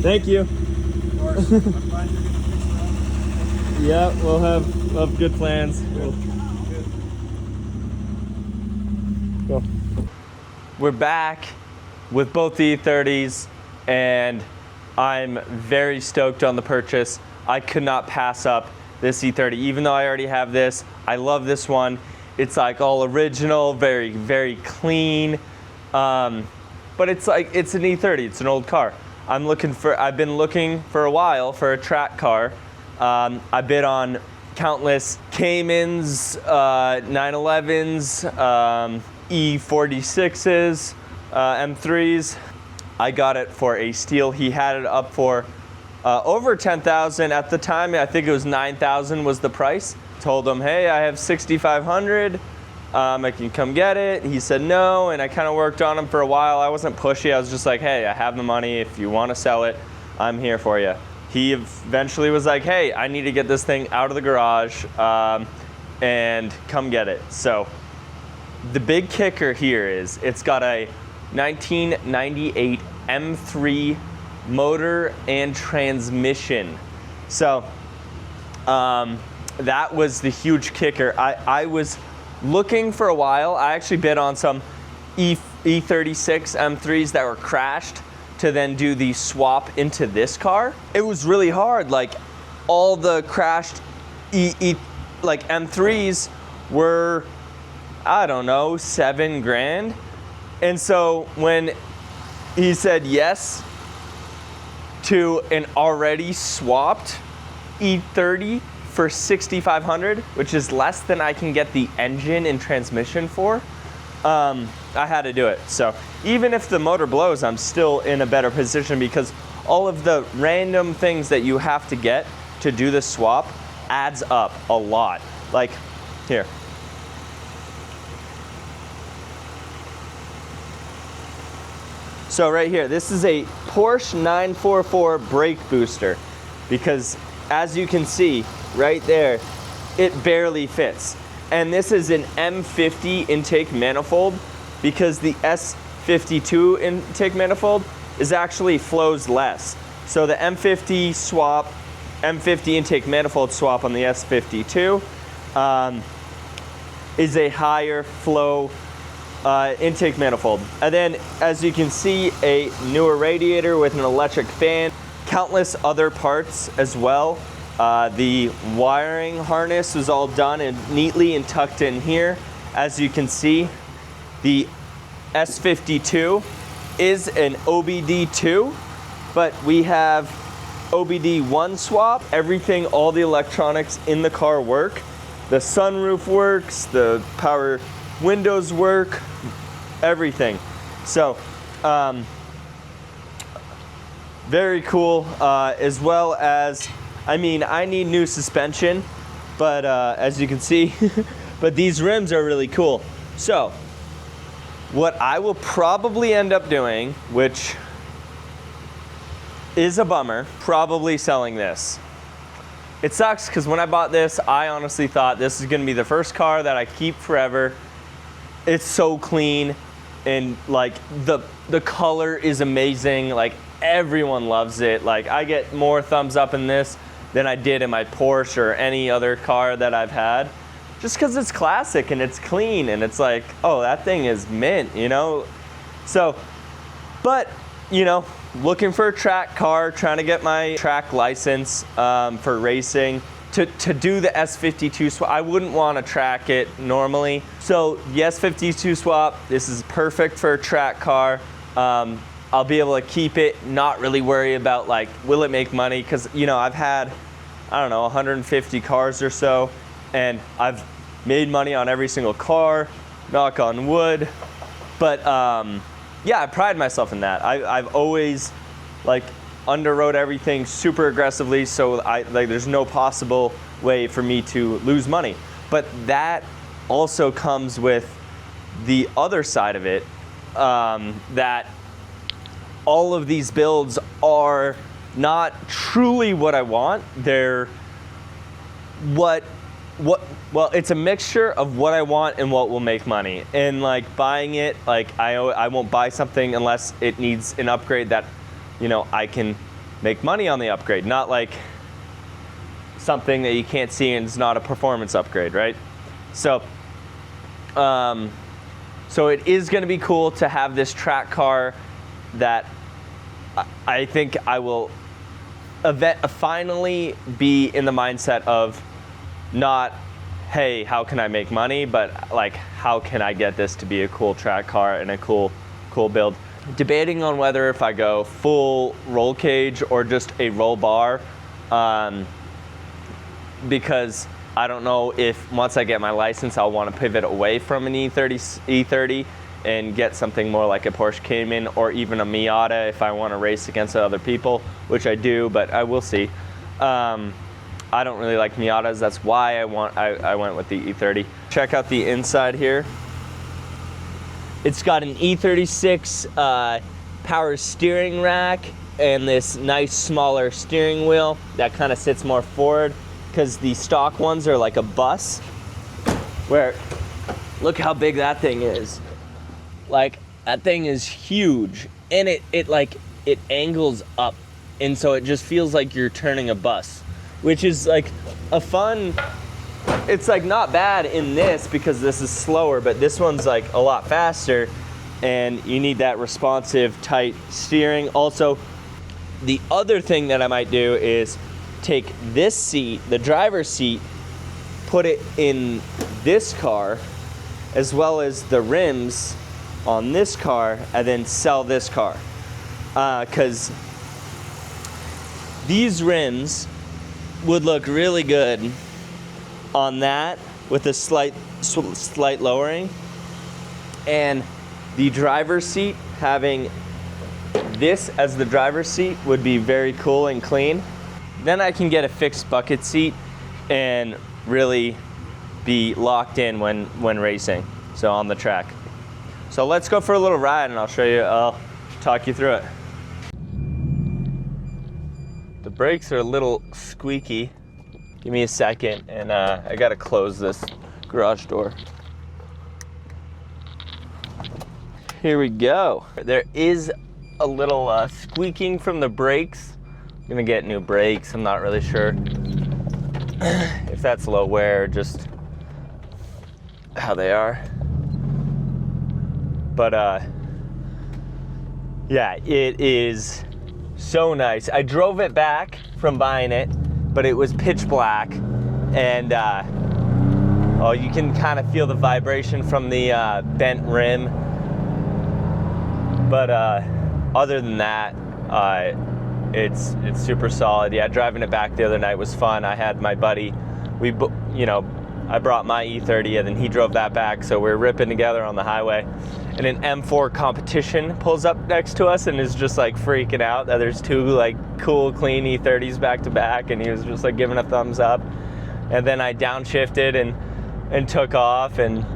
Thank you. Of course. I'm glad you're getting fixed up. Yeah, we'll have good plans. Cool. We're back with both the E30s, and I'm very stoked on the purchase. I could not pass up this E30, even though I already have this. I love this one. It's like all original, very, very clean. But it's like, it's an E30, it's an old car. I've been looking for a while for a track car. I bid on countless Caymans, 911s, E46s, M3s. I got it for a steal. He had it up for over 10,000 at the time. I think it was 9,000 was the price. Told him, hey, I have 6,500. I can come get it. He said no, and I kind of worked on him for a while. I wasn't pushy. I was just like, hey, I have the money. If you want to sell it, I'm here for you. He eventually was like, hey, I need to get this thing out of the garage and come get it. So the big kicker here is it's got a 1998 M3 motor and transmission. So that was the huge kicker. I was looking for a while. I actually bid on some E46 M3s that were crashed to then do the swap into this car. It was really hard. Like all the crashed like M3s were, I don't know, 7 grand. And so when he said yes to an already swapped E30 for 6,500, which is less than I can get the engine and transmission for, I had to do it. So even if the motor blows, I'm still in a better position because all of the random things that you have to get to do the swap adds up a lot. Like here. So right here, this is a Porsche 944 brake booster because as you can see right there, it barely fits. And this is an M50 intake manifold because the S52 intake manifold actually flows less. So the M50 intake manifold swap on the S52 is a higher flow intake manifold. And then as you can see, a newer radiator with an electric fan, countless other parts as well. The wiring harness was all done and neatly and tucked in here. As you can see, the S52 is an OBD2, but we have OBD1 swap. Everything, all the electronics in the car work. The sunroof works, the power windows work, everything. So, very cool, as well as, I mean, I need new suspension, but as you can see, but these rims are really cool. So, what I will probably end up doing, which is a bummer, probably selling this. It sucks because when I bought this, I honestly thought this is gonna be the first car that I keep forever. It's so clean and like the color is amazing. Like everyone loves it. Like I get more thumbs up in this than I did in my Porsche or any other car that I've had, just because it's classic and it's clean and it's like, oh, that thing is mint, you know? So, but, you know, looking for a track car, trying to get my track license for racing. To do the S52 swap, I wouldn't want to track it normally. So the S52 swap, this is perfect for a track car. I'll be able to keep it, not really worry about like, will it make money? Because, you know, I've had, I don't know, 150 cars or so, and I've made money on every single car, knock on wood. But yeah, I pride myself in that. I've always like underwrote everything super aggressively, so there's no possible way for me to lose money. But that also comes with the other side of it, that all of these builds are not truly what I want. They're well, it's a mixture of what I want and what will make money. And like buying it, like I won't buy something unless it needs an upgrade that, you know, I can make money on the upgrade, not like something that you can't see and it's not a performance upgrade, right? So, so it is going to be cool to have this track car that I think I will finally be in the mindset of not, hey, how can I make money, but like, how can I get this to be a cool track car and a cool build. Debating on whether if I go full roll cage or just a roll bar, because I don't know if once I get my license, I'll want to pivot away from an E30 and get something more like a Porsche Cayman or even a Miata if I want to race against other people, which I do, but I will see. I don't really like Miatas. That's why I went with the E30. Check out the inside here. It's got an E46 power steering rack and this nice smaller steering wheel that kind of sits more forward, because the stock ones are like a bus, where, look how big that thing is. Like, that thing is huge, and it angles up, and so it just feels like you're turning a bus, which is like a fun, it's like not bad in this because this is slower, but this one's like a lot faster, and you need that responsive, tight steering. Also, the other thing that I might do is take this seat, the driver's seat, put it in this car, as well as the rims on this car, and then sell this car. Because these rims would look really good on that with a slight lowering, and the driver's seat, having this as the driver's seat would be very cool and clean. Then I can get a fixed bucket seat and really be locked in when racing, so on the track. So let's go for a little ride and I'll talk you through it. The brakes are a little squeaky. Give me a second, and I gotta close this garage door. Here we go. There is a little squeaking from the brakes. I'm gonna get new brakes. I'm not really sure if that's low wear or just how they are. But yeah, it is so nice. I drove it back from buying it, but it was pitch black, and oh, you can kind of feel the vibration from the bent rim. But other than that, it's super solid. Yeah, driving it back the other night was fun. I had my buddy, I brought my E30 and then he drove that back, so we're ripping together on the highway. And an M4 competition pulls up next to us and is just like freaking out that there's two like cool, clean E30s back to back, and he was just like giving a thumbs up. And then I downshifted and took off, and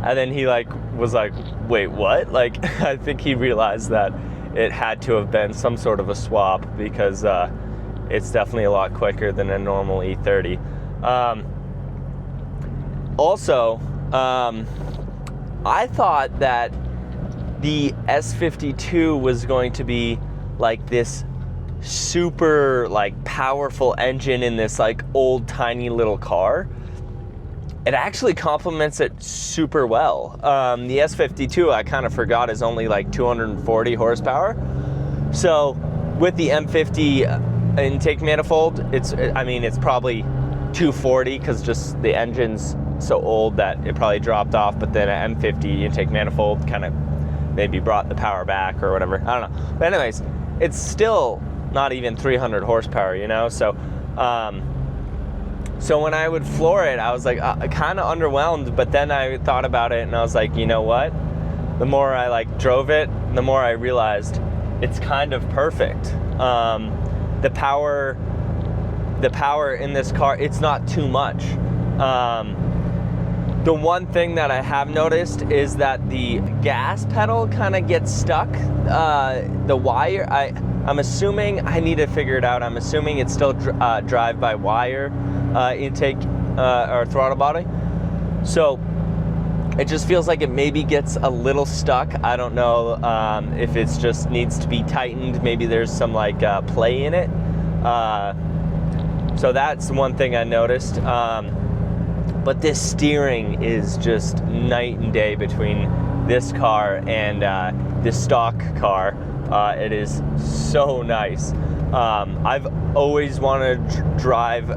then he like was like, wait, what? Like, I think he realized that it had to have been some sort of a swap, because it's definitely a lot quicker than a normal E30. Also, I thought that the S52 was going to be like this super like powerful engine in this like old tiny little car. It actually complements it super well. The S52, I kind of forgot, is only like 240 horsepower. So with the M50 intake manifold, it's probably 240, because just the engine's so old that it probably dropped off, but then an M50 intake manifold kind of maybe brought the power back or whatever. I don't know. But anyways, it's still not even 300 horsepower, so so when I would floor it, I was like kind of underwhelmed, but then I thought about it and I was like, you know what? The more I like drove it, the more I realized it's kind of perfect. The power in this car, it's not too much. The one thing that I have noticed is that the gas pedal kind of gets stuck. The wire, I'm assuming, I need to figure it out. I'm assuming it's still drive-by-wire intake or throttle body. So It just feels like it maybe gets a little stuck. I don't know if it's just needs to be tightened. Maybe there's some like play in it. So that's one thing I noticed. But this steering is just night and day between this car and this stock car. It is so nice. I've always wanted to drive,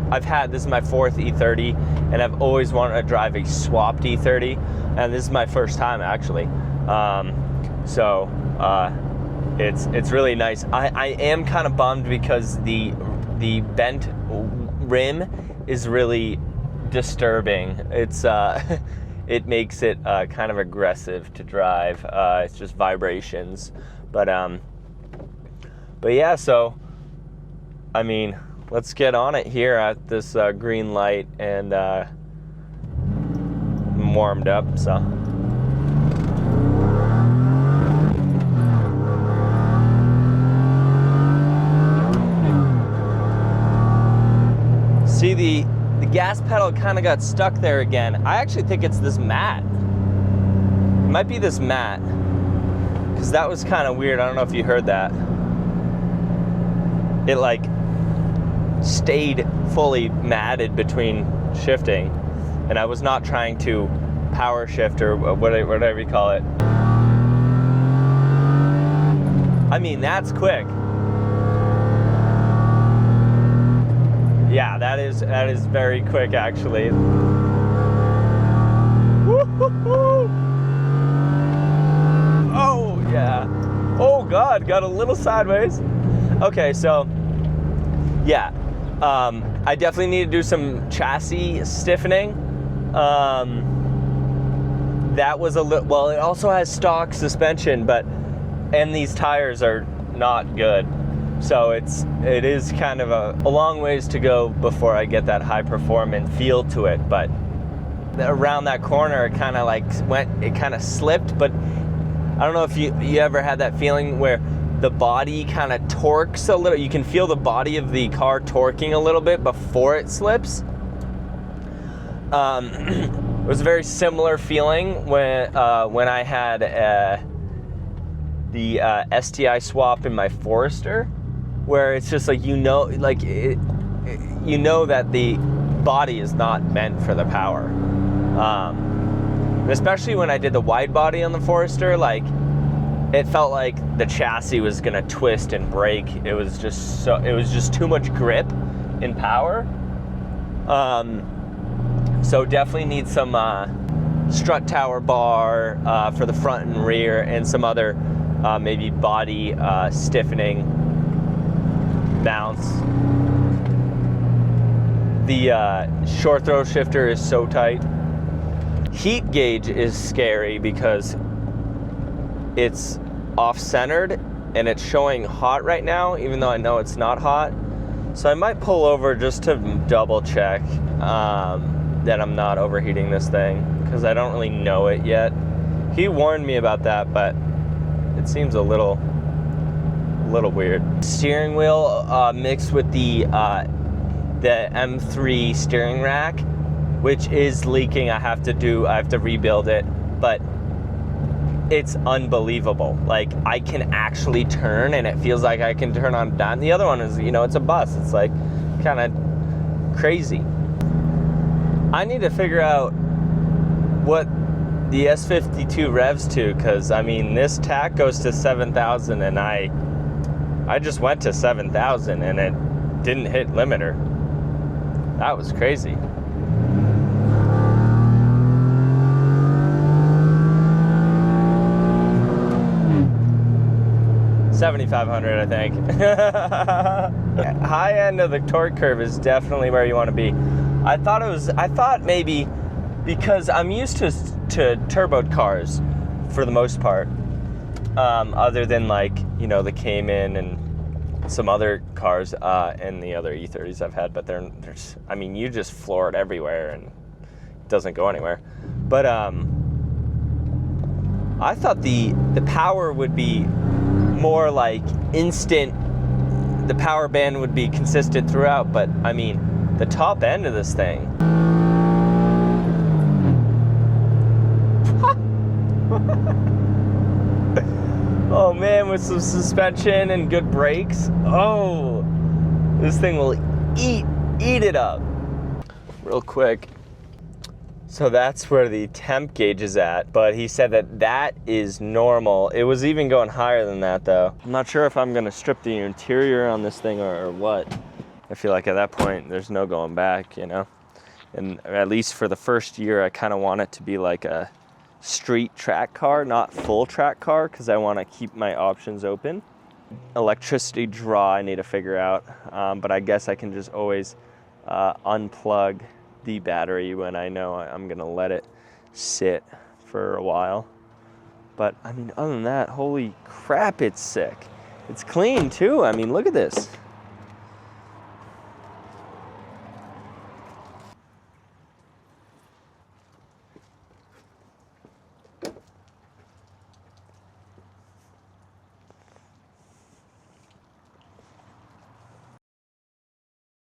this is my 4th E30, and I've always wanted to drive a swapped E30, and this is my first time actually. It's really nice. I am kind of bummed because the bent rim is really disturbing. It's it makes it kind of aggressive to drive. It's just vibrations, but yeah. So I mean, let's get on it here at this green light, and I'm warmed up. So see the gas pedal kind of got stuck there again. I actually think it's this mat. It might be this mat, because that was kind of weird. I don't know if you heard that. It like stayed fully matted between shifting, and I was not trying to power shift or whatever you call it. I mean, that's quick. Yeah, that is very quick actually. Woo-hoo-hoo. Oh yeah. Oh God, got a little sideways. Okay, so yeah, I definitely need to do some chassis stiffening. That was a little, well, it also has stock suspension, and these tires are not good. So it is kind of a long ways to go before I get that high performance feel to it. But around that corner, it kind of like it kind of slipped. But I don't know if you ever had that feeling where the body kind of torques a little. You can feel the body of the car torquing a little bit before it slips. It was a very similar feeling when I had the STI swap in my Forester, where it's just like, you know that the body is not meant for the power. Especially when I did the wide body on the Forester, like it felt like the chassis was gonna twist and break. It was just too much grip and power. So definitely need some strut tower bar for the front and rear, and some other maybe body stiffening mounts. The short throw shifter is so tight. Heat gauge is scary because it's off-centered and it's showing hot right now, even though I know it's not hot. So I might pull over just to double check that I'm not overheating this thing, because I don't really know it yet. He warned me about that, but it seems a little weird. Steering wheel mixed with the M3 steering rack, which is leaking. I have to rebuild it, but it's unbelievable. Like, I can actually turn, and it feels like I can turn on a dime. The other one is, it's a bus. It's like kind of crazy. I need to figure out what the S52 revs to, because I mean, this tach goes to 7,000, and I just went to 7,000 and it didn't hit limiter. That was crazy. $7,500, I think. High end of the torque curve is definitely where you want to be. I thought maybe, because I'm used to turboed cars for the most part, other than like, the Cayman and some other cars and the other E30s I've had, but they're I mean, you just floor it everywhere and it doesn't go anywhere. But I thought the power would be more like instant. The power band would be consistent throughout, but I mean, the top end of this thing, Oh man, with some suspension and good brakes. Oh, this thing will eat it up. Real quick. So that's where the temp gauge is at, but he said that that is normal. It was even going higher than that though. I'm not sure if I'm gonna strip the interior on this thing or what. I feel like at that point, there's no going back, you know? And at least for the first year, I kind of want it to be like a street track car, not full track car, because I want to keep my options open. Electricity draw I need to figure out, but I guess I can just always unplug the battery when I know I'm gonna let it sit for a while. But I mean, other than that, holy crap, it's sick. It's clean too. I mean, look at this.